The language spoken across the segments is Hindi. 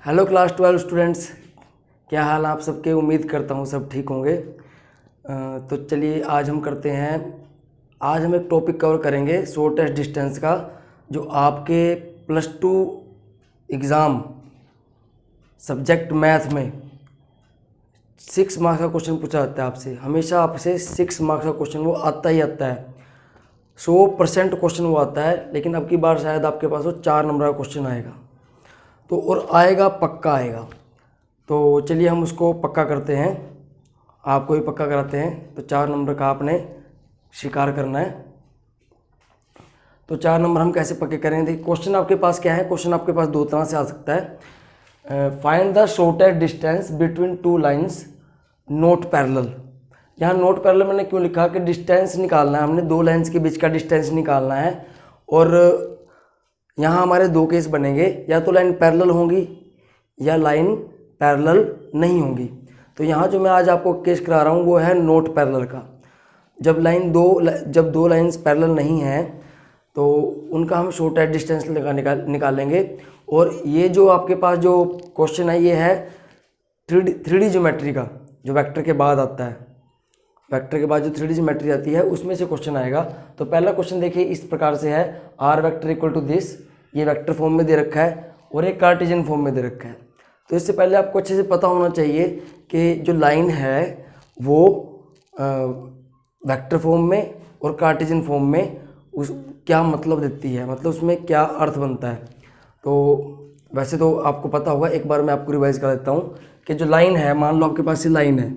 हेलो क्लास 12 स्टूडेंट्स, क्या हाल आप सबके। उम्मीद करता हूँ सब ठीक होंगे। तो चलिए आज हम करते हैं। आज हम एक टॉपिक कवर करेंगे शॉर्टेस्ट डिस्टेंस का, जो आपके +2 एग्ज़ाम सब्जेक्ट मैथ में 6 मार्क्स का क्वेश्चन पूछा जाता है आपसे। हमेशा आपसे 6 मार्क्स का क्वेश्चन वो आता ही आता है। 100% क्वेश्चन वो आता है, लेकिन अब की बार शायद आपके पास वो 4 नंबर का क्वेश्चन आएगा। तो और आएगा, पक्का आएगा। तो चलिए हम उसको पक्का करते हैं, आपको भी पक्का कराते हैं। तो 4 नंबर का आपने शिकार करना है। तो 4 नंबर हम कैसे पक्के करेंगे, देखिए क्वेश्चन आपके पास क्या है। क्वेश्चन आपके पास 2 तरह से आ सकता है। Find the shortest distance between 2 lines not parallel. यहाँ नॉट पैरेलल मैंने क्यों लिखा कि डिस्टेंस निकालना है, हमने 2 लाइन्स के बीच का डिस्टेंस निकालना है। और यहाँ हमारे 2 केस बनेंगे, या तो लाइन पैरेलल होंगी या लाइन पैरेलल नहीं होंगी। तो यहाँ जो मैं आज आपको केस करा रहा हूँ वो है नॉट पैरेलल का। जब दो लाइन्स पैरेलल नहीं हैं तो उनका हम शॉर्टेस्ट डिस्टेंस निकालेंगे। और ये जो आपके पास जो क्वेश्चन है ये है 3D ज्योमेट्री का, जो वेक्टर के बाद आता है। वेक्टर के बाद जो 3D ज्योमेट्री आती है उसमें से क्वेश्चन आएगा। तो पहला क्वेश्चन देखिए इस प्रकार से है, r vector equal to this. ये वेक्टर फॉर्म में दे रखा है और एक कार्टेशियन फॉर्म में दे रखा है। तो इससे पहले आपको अच्छे से पता होना चाहिए कि जो लाइन है वो वेक्टर फॉर्म में और कार्टेशियन फॉर्म में उस क्या मतलब देती है, मतलब उसमें क्या अर्थ बनता है। तो वैसे तो आपको पता होगा, एक बार मैं आपको रिवाइज कर देता हूँ कि जो लाइन है, मान लो आपके पास ये लाइन है,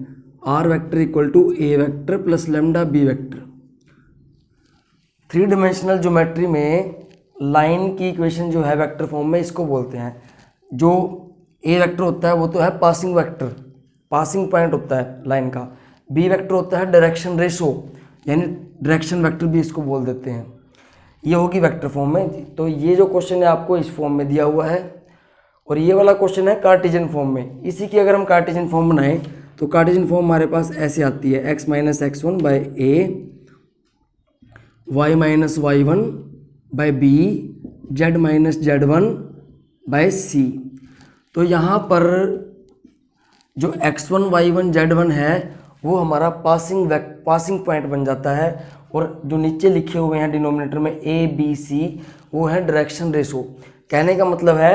r vector equal to a vector plus lambda b vector. 3 dimensional geometry में लाइन की इक्वेशन जो है वेक्टर फॉर्म में, इसको बोलते हैं। जो ए वेक्टर होता है वो तो है पासिंग वेक्टर, पासिंग पॉइंट होता है लाइन का। बी वेक्टर होता है डायरेक्शन रेशो, यानी डायरेक्शन वेक्टर भी इसको बोल देते हैं। ये होगी वेक्टर फॉर्म में। तो ये जो क्वेश्चन है आपको इस फॉर्म में दिया हुआ है, और ये वाला क्वेश्चन है कार्टेशियन फॉर्म में। इसी की अगर हम कार्टेशियन फॉर्म बनाएं तो कार्टेशियन फॉर्म हमारे पास ऐसे आती है, x minus x1 by a, y minus y1 by b, z minus z1 by c. तो यहाँ पर जो x1 y1 z1 है वो हमारा पासिंग पॉइंट बन जाता है, और जो नीचे लिखे हुए हैं डिनोमिनेटर में a b c वो है डायरेक्शन रेशो। कहने का मतलब है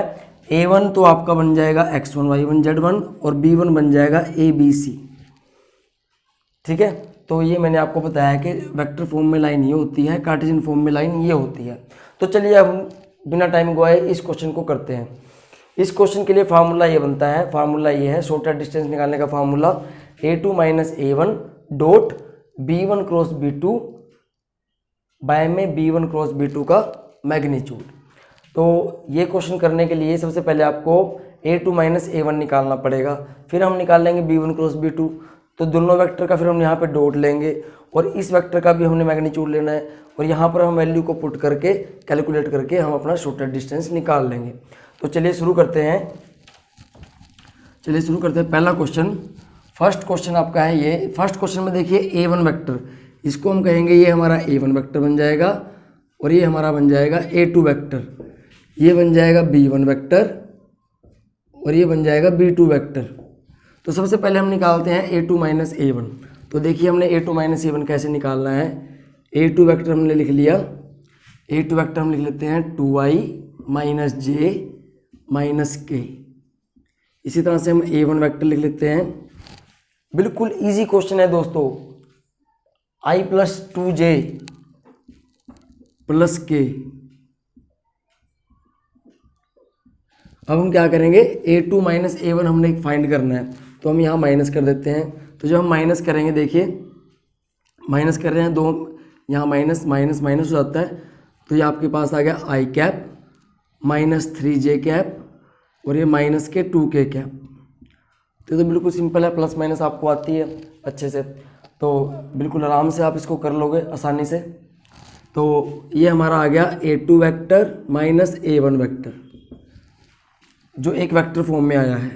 a1 तो आपका बन जाएगा x1 y1 z1 और b1 बन जाएगा a b c। ठीक है, तो ये मैंने आपको बताया कि वेक्टर फॉर्म में लाइन ये होती है, कार्टेशियन फॉर्म में लाइन ये होती है। तो चलिए अब हम बिना टाइम गवाए इस क्वेश्चन को करते हैं। इस क्वेश्चन के लिए फार्मूला ये बनता है, फार्मूला ये है शॉर्टेस्ट डिस्टेंस निकालने का formula, a2 minus a1 dot b1 cross b2 by में b1 क्रॉस b2 का मैग्नीट्यूड। तो ये क्वेश्चन करने के लिए सबसे पहले आपको a2 माइनस a1 निकालना पड़ेगा, फिर हम निकाल लेंगे b1 क्रॉस b2। तो दोनों वेक्टर का फिर हम यहाँ पे डॉट लेंगे, और इस वेक्टर का भी हमने मैग्नीट्यूड लेना है, और यहाँ पर हम वैल्यू को पुट करके कैलकुलेट करके हम अपना शॉर्टेस्ट डिस्टेंस निकाल लेंगे। तो चलिए शुरू करते हैं। पहला क्वेश्चन, फर्स्ट क्वेश्चन आपका है ये। फर्स्ट क्वेश्चन में देखिए a1 वेक्टर, इसको हम कहेंगे ये हमारा a1 वेक्टर बन जाएगा, और ये हमारा बन जाएगा a2 वेक्टर, ये बन जाएगा b1 वेक्टर, और ये बन जाएगा b2 वेक्टर। तो सबसे पहले हम निकालते हैं a2 माइनस a1। तो देखिए हमने a2 माइनस a1 कैसे निकालना है। a2 वेक्टर हमने लिख लिया, a2 वेक्टर हम लिख लेते हैं 2i माइनस जे माइनस के। इसी तरह से हम a1 वेक्टर लिख लेते हैं। बिल्कुल इजी क्वेश्चन है दोस्तों, i प्लस 2j प्लस के। अब हम क्या करेंगे, a2 माइनस a1 हमने फाइंड करना है, तो हम यहाँ माइनस कर देते हैं। तो जब हम माइनस करेंगे, देखिए माइनस कर रहे हैं, दो यहाँ माइनस माइनस माइनस हो जाता है, तो ये आपके पास आ गया i cap minus 3j cap, और ये माइनस के 2k कैप। तो ये तो बिल्कुल सिंपल है, प्लस माइनस आपको आती है अच्छे से, तो बिल्कुल आराम से आप इसको कर लोगे आसानी से। तो ये हमारा आ गया a2 vector minus a1 vector, जो एक वेक्टर फॉर्म में आया है।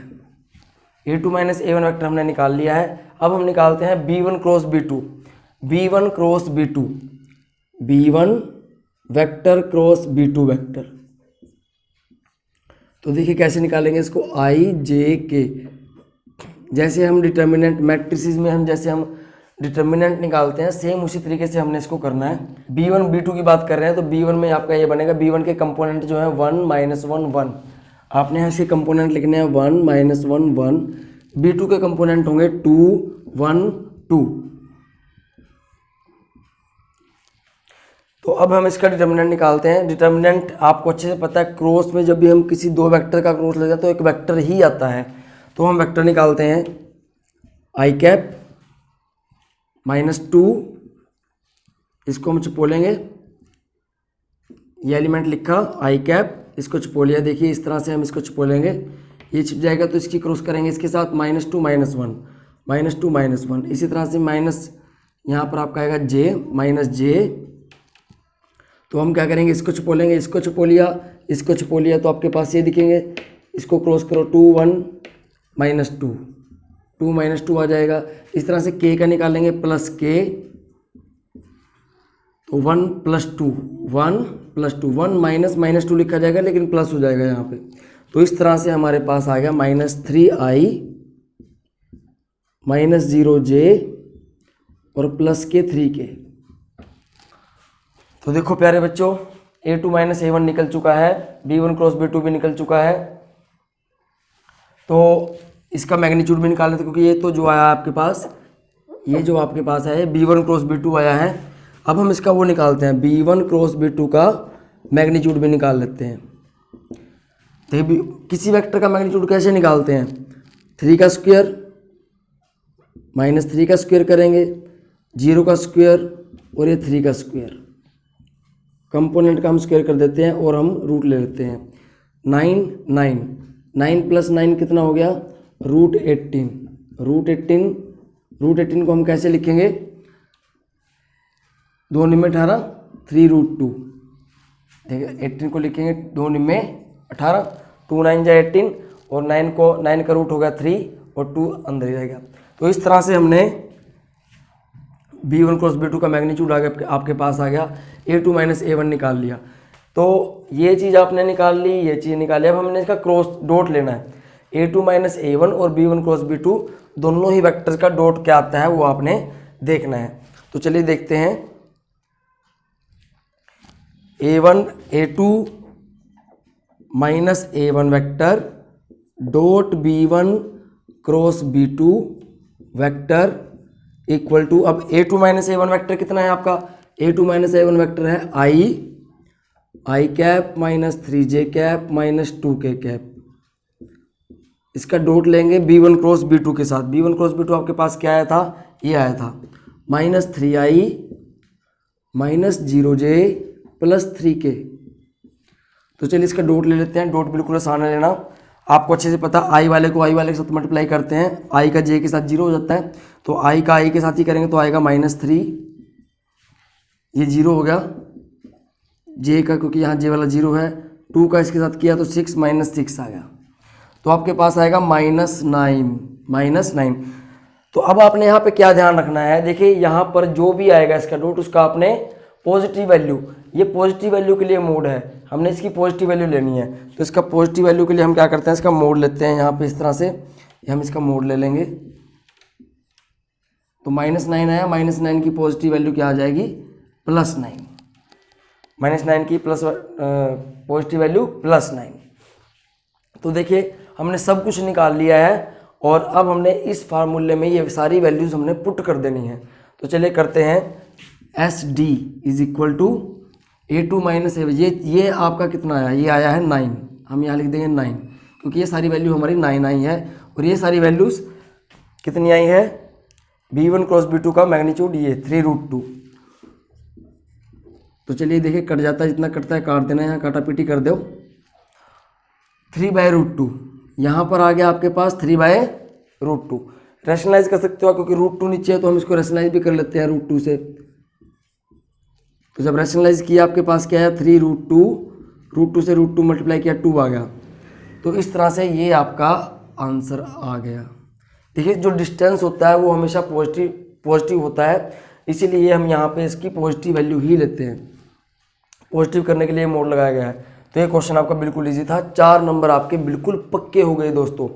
a2 माइनस a1 वेक्टर हमने निकाल लिया है। अब हम निकालते हैं b1 cross b2, b1 cross b2, b1 vector cross b2 vector. तो देखिए कैसे निकालेंगे इसको, आई जे के, जैसे हम डिटर्मिनेंट मैट्रिसेस में हम जैसे हम डिटर्मिनेंट निकालते हैं, सेम उसी तरीके से हमने इसको करना है। b1 b2 की बात कर रहे हैं तो b1 में आपका ये बनेगा, b1 के कंपोनेंट जो है 1 -1 1, आपने यहाँ इसके कंपोनेंट लिखने हैं 1 -1 1, b2 के कंपोनेंट होंगे 2 1 2। तो अब हम इसका डिटर्मिनेंट निकालते हैं। डिटर्मिनेंट आपको अच्छे से पता है, क्रॉस में जब भी हम किसी दो वेक्टर का क्रॉस लेते हैं तो एक वेक्टर ही आता है। तो हम वेक्टर निकालते हैं आई कैप -2, इसको हम छिपोलेंगे, ये एलिमेंट लिखा आई कैप, इसको छिपो लिया। देखिए इस तरह से हम इसको छिपोलेंगे, ये छिप जाएगा तो इसकी क्रॉस करेंगे इसके साथ -2 -1 -2 -1, इसी तरह से माइनस यहाँ पर आपका आएगा जे -j। तो हम क्या करेंगे, इसको छिपो लेंगे, इसको छिपो लिया, इसको छिपो लिया, तो आपके पास ये दिखेंगे, इसको क्रॉस करो 2 1 -2 2 -2 आ जाएगा। इस तरह से k का निकालेंगे प्लस k, तो 1 + 2 1 + 2 1 -2 लिखा जाएगा लेकिन प्लस हो जाएगा यहाँ पे। तो इस तरह से हमारे पास आ गया -3i -0j और प्लस के 3k। तो देखो प्यारे बच्चों, a2 - a1 निकल चुका है, b1 क्रॉस b2 भी निकल चुका है। तो इसका मैग्नीट्यूड भी निकाल लेते क्योंकि ये तो जो आया आपके पास, ये जो आपके पास है b1 क्रॉस b2 आया है। अब हम इसका वो निकालते हैं, b1 क्रॉस b2 का मैग्नीट्यूड भी निकाल लेते हैं। तो किसी वेक्टर का मैग्नीट्यूड कैसे निकालते हैं, 3 का स्क्वायर -3 का स्क्वायर करेंगे, 0 का स्क्वायर और ये 3 का स्क्वायर, कंपोनेंट का हम स्क्वायर कर देते हैं और हम रूट ले लेते हैं। 9 9 9 + 9 कितना हो गया, √18 √18 को हम कैसे लिखेंगे, 2 में 18 3√2, देखिए 18 को लिखेंगे 2 में 18, 2 9 जा 18 और 9 का रूट होगा 3 और 2 अंदर ही रहेगा। तो इस तरह से हमने b1 क्रॉस b2 का मैग्नीट्यूड आपके पास आ गया, a2 - a1 निकाल लिया। तो ये चीज़ आपने निकाल ली, ये चीज़ निकाली। अब हमने इसका क्रॉस डॉट लेना है, a2 - a1 और b1 क्रॉस b2 दोनों ही वेक्टर्स का डॉट क्या आता है वो आपने देखना है। तो चलिए देखते हैं, a2 - a1 vector dot b1 cross b2 vector equal to, अब a2 - a1 वेक्टर कितना है आपका, a2 - a1 वेक्टर है i cap -3j cap -2k cap. इसका डॉट लेंगे b1 क्रॉस b2 के साथ, b1 क्रॉस b2 आपके पास क्या आया था, ये आया था -3i -0j + 3k। तो चलिए इसका डॉट ले लेते हैं, डॉट बिल्कुल आसान है लेना, आपको अच्छे से पता, आई वाले को आई वाले के साथ मल्टीप्लाई करते हैं, आई का जे के साथ 0 हो जाता है, तो आई का आई के साथ ही करेंगे तो आएगा -3, ये 0 हो गया, जे का क्योंकि यहाँ जे वाला 0 है, 2 का इसके साथ किया तो 6 -6 आ गया, तो आपके पास आएगा -9। तो अब आपने यहाँ पे क्या ध्यान रखना है, देखिए यहाँ पर जो भी आएगा इसका डॉट, उसका आपने पॉजिटिव वैल्यू, ये पॉजिटिव वैल्यू के लिए मोड है, हमने इसकी पॉजिटिव वैल्यू लेनी है। तो इसका पॉजिटिव वैल्यू के लिए हम क्या करते हैं, इसका मोड लेते हैं यहाँ पे इस तरह से, हम इसका मोड ले लेंगे। तो -9 आया, -9 की पॉजिटिव वैल्यू क्या आ जाएगी, +9, -9 की प्लस पॉजिटिव वैल्यू +9। तो देखिए हमने सब कुछ निकाल लिया है और अब हमने इस फार्मूले में ये सारी वैल्यूज हमने पुट कर देनी है। तो चलिए करते हैं, SD = a2 - a1, ये आपका कितना आया, ये आया है 9, हम यहाँ लिख देंगे 9 क्योंकि ये सारी वैल्यू हमारी 9 आई है, और ये सारी वैल्यूज़ कितनी आई है, b1 क्रॉस b2 का मैग्नीट्यूड ये 3√2। तो चलिए देखिए कट जाता है, जितना कटता है काट देना, यहाँ काटा पीटी कर दो, 3/√2 यहाँ पर आ गया आपके पास 3/√2। रैशनलाइज कर सकते हो क्योंकि √2 नीचे है तो हम इसको रैशनलाइज भी कर लेते हैं √2 से। तो जब रैशनलाइज किया आपके पास क्या है, 3√2, √2 से √2 मल्टीप्लाई किया 2 आ गया। तो इस तरह से ये आपका आंसर आ गया। देखिए जो डिस्टेंस होता है वो हमेशा पॉजिटिव होता है, इसीलिए हम यहाँ पे इसकी पॉजिटिव वैल्यू ही लेते हैं, पॉजिटिव करने के लिए मोड लगाया गया है। तो ये क्वेश्चन आपका बिल्कुल ईजी था, 4 नंबर आपके बिल्कुल पक्के हो गए दोस्तों।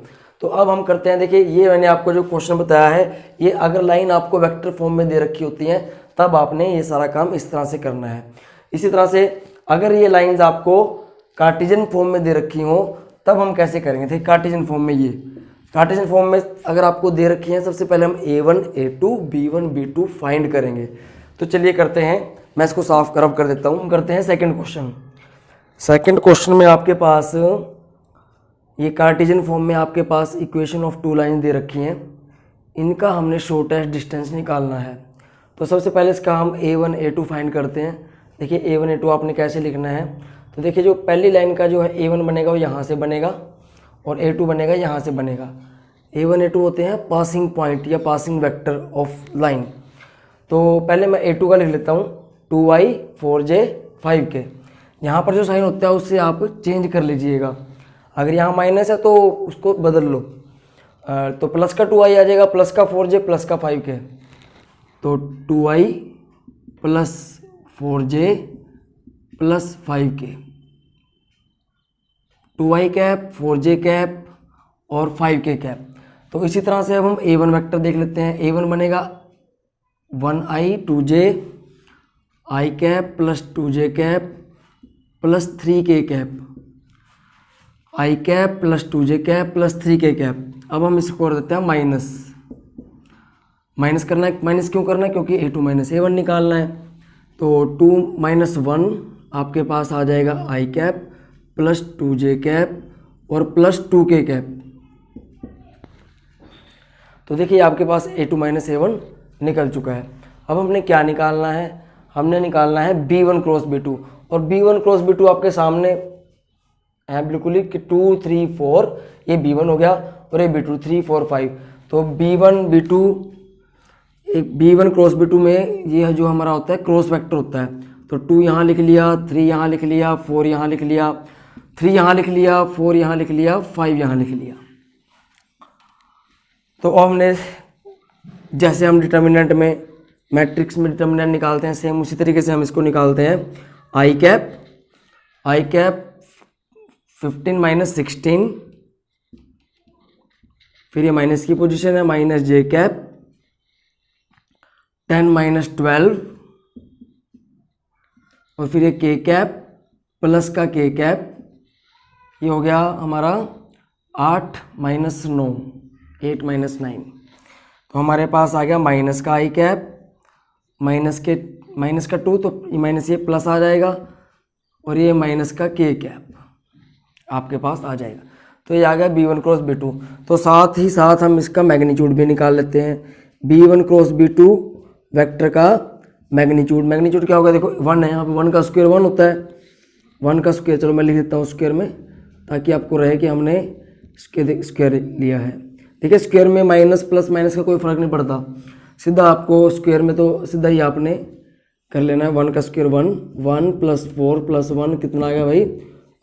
तो अब हम करते हैं, देखिए ये मैंने आपको जो क्वेश्चन बताया है, ये अगर लाइन आपको वेक्टर फॉर्म में दे रखी होती है तब आपने ये सारा काम इस तरह से करना है। इसी तरह से अगर ये लाइंस आपको कार्टेशियन फॉर्म में दे रखी हो तब हम कैसे करेंगे। देखिए कार्टेशियन फॉर्म में, ये कार्टेशियन फॉर्म में अगर आपको दे रखी है, सबसे पहले हम a1 a2 b1 b2 find करेंगे। तो चलिए करते हैं, मैं इसको साफ करब कर देता हूँ। हम करते हैं सेकंड क्वेश्चन। सेकंड क्वेश्चन में आपके पास ये कार्टेशियन फॉर्म में आपके पास इक्वेशन ऑफ टू लाइन दे रखी हैं, इनका हमने शॉर्टेस्ट डिस्टेंस निकालना है। तो सबसे पहले इसका हम a1 a2 फाइंड करते हैं। देखिए a1 a2 आपने कैसे लिखना है, तो देखिए जो पहली लाइन का जो है a1 बनेगा वो यहाँ से बनेगा और a2 बनेगा यहाँ से बनेगा। a1 a2 होते हैं पासिंग पॉइंट या पासिंग वेक्टर ऑफ लाइन। तो पहले मैं a2 का लिख लेता हूँ 2y 4j 5k। यहाँ पर जो साइन होता है उससे आप चेंज कर लीजिएगा, अगर यहाँ माइनस है तो उसको बदल लो। तो प्लस का 2y आ जाएगा, प्लस का 4j प्लस का 5k। तो 2y plus 4j plus 5k, 2y cap 4j cap और 5k कैप। तो इसी तरह से अब हम a1 वेक्टर देख लेते हैं। a1 बनेगा 1i 2j i cap plus 2j cap plus 3k cap, i cap plus 2j cap plus 3k cap. अब हम इसको कर देते हैं माइनस। माइनस करना है, माइनस क्यों करना है, क्योंकि a2 माइनस a1 निकालना है। तो 2 माइनस 1 आपके पास आ जाएगा i cap plus 2j cap और प्लस 2k कैप। तो देखिए आपके पास a2 माइनस a1 निकल चुका है। अब हमने क्या निकालना है, हमने निकालना है b1 क्रॉस b2। और b1 क्रॉस b2 आपके सामने है बिल्कुल ही कि 2 3 4, ये b1 हो गया और ये b2 3 4 5। तो b1 b2, एक b1 क्रॉस b2 में ये जो हमारा होता है क्रॉस वेक्टर होता है। तो 2 यहाँ लिख लिया, 3 यहाँ लिख लिया, 4 यहाँ लिख लिया, 3 यहाँ लिख लिया, 4 यहाँ लिख लिया, 5 यहाँ लिख लिया। तो हमने जैसे हम डिटर्मिनेंट में मैट्रिक्स में डिटर्मिनेंट निकालते हैं, सेम उसी तरीके से हम इसको निकालते हैं। आई कैप 15 माइनस 16, फिर ये माइनस की पोजीशन है, माइनस j कैप 10 माइनस 12 और फिर ये k कैप प्लस का k कैप, ये हो गया हमारा 8 माइनस 9, 8 माइनस 9। तो हमारे पास आ गया माइनस का i कैप, माइनस का 2, तो माइनस ये प्लस आ जाएगा और ये माइनस का k कैप आपके पास आ जाएगा। तो ये आ गया b1 क्रॉस b2। तो साथ ही साथ हम इसका मैग्नीट्यूड भी निकाल लेते हैं। b1 क्रॉस b2 वेक्टर का मैग्नीट्यूड क्या होगा, देखो 1 है यहाँ पे, 1 का स्क्वायर 1 होता है, 1 का स्क्वायर, चलो मैं लिख देता हूँ स्क्वायर में ताकि आपको रहे कि हमने स्क्वायर लिया है। ठीक है, स्क्वायर में माइनस प्लस माइनस का कोई फर्क नहीं पड़ता, सीधा आपको स्क्वायर में तो सीधा ही आपने कर लेना है। 1 का स्क्वायर 1, 1 प्लस 4 प्लस 1 कितना आ गया भाई,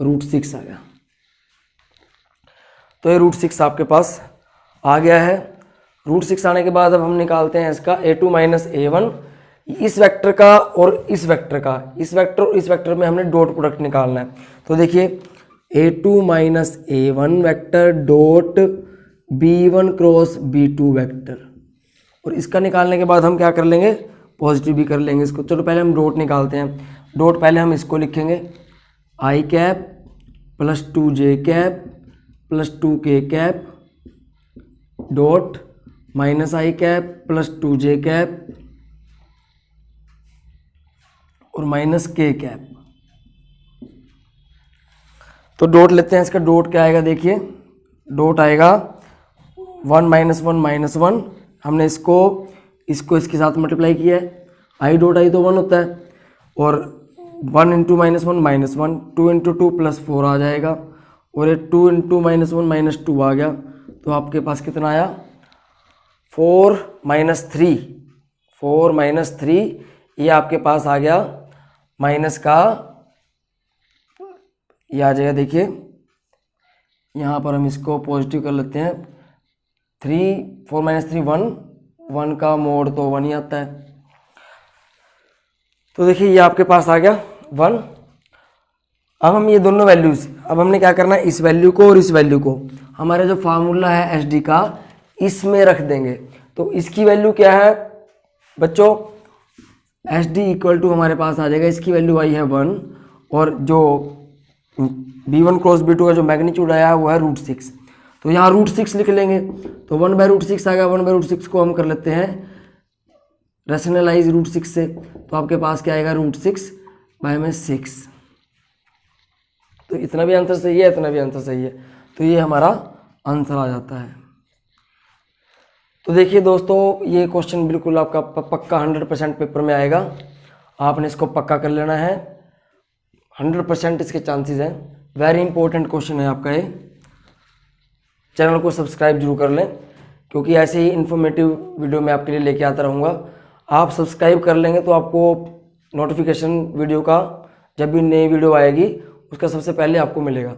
√6 आ गया। तो ये √6 आपके पास आ गया है। √6 आने के बाद अब हम निकालते हैं इसका a2 माइनस a1, इस वेक्टर का और इस वेक्टर का, इस वेक्टर और इस वेक्टर में हमने डॉट प्रोडक्ट निकालना है। तो देखिए a2 minus a1 vector dot b1 cross b2 vector, और इसका निकालने के बाद हम क्या कर लेंगे, पॉजिटिव भी कर लेंगे इसको। चलो पहले हम डॉट निकालते हैं। डॉट पहले हम इसको लिखेंगे i cap plus 2j cap plus 2k cap dot minus i cap plus 2j cap और माइनस k कैप। तो डॉट लेते हैं, इसका डॉट क्या आएगा, देखिए डॉट आएगा 1 माइनस 1 माइनस 1, हमने इसको इसके साथ मल्टीप्लाई किया है, i डॉट i तो 1 होता है, और 1 into minus 1 minus 1, 2 into 2 plus 4 आ जाएगा, और ये 2 इंटू माइनस 1 माइनस 2 आ गया। तो आपके पास कितना आया, 4 माइनस 3, ये आपके पास आ गया माइनस का, ये आ जाएगा, देखिए यहाँ पर हम इसको पॉजिटिव कर लेते हैं। 4 माइनस 3 1 का मोड तो 1 ही आता है। तो देखिए ये आपके पास आ गया 1। अब हम ये दोनों वैल्यूज, अब हमने क्या करना है, इस वैल्यू को और इस वैल्यू को हमारा जो फार्मूला है एच डी का इसमें रख देंगे। तो इसकी वैल्यू क्या है बच्चों, एच डी इक्वल टू हमारे पास आ जाएगा, इसकी वैल्यू आई है 1 और जो b1 क्रॉस b2 का जो मैग्नीट्यूड आया है वो है √6। तो यहाँ √6 लिख लेंगे, तो 1/√6 आ गया। 1/√6 को हम कर लेते हैं रैशनलाइज √6 से, तो आपके पास क्या आएगा √6/6। तो इतना भी आंसर सही है, इतना भी आंसर सही है, तो ये हमारा आंसर आ जाता है। तो देखिए दोस्तों, ये क्वेश्चन बिल्कुल आपका पक्का 100% पेपर में आएगा, आपने इसको पक्का कर लेना है। 100% इसके चांसेस हैं, वेरी इंपॉर्टेंट क्वेश्चन है आपका ये। चैनल को सब्सक्राइब जरूर कर लें, क्योंकि ऐसे ही इन्फॉर्मेटिव वीडियो मैं आपके लिए लेके आता रहूँगा। आप सब्सक्राइब कर लेंगे तो आपको नोटिफिकेशन वीडियो का जब भी नई वीडियो आएगी उसका सबसे पहले आपको मिलेगा।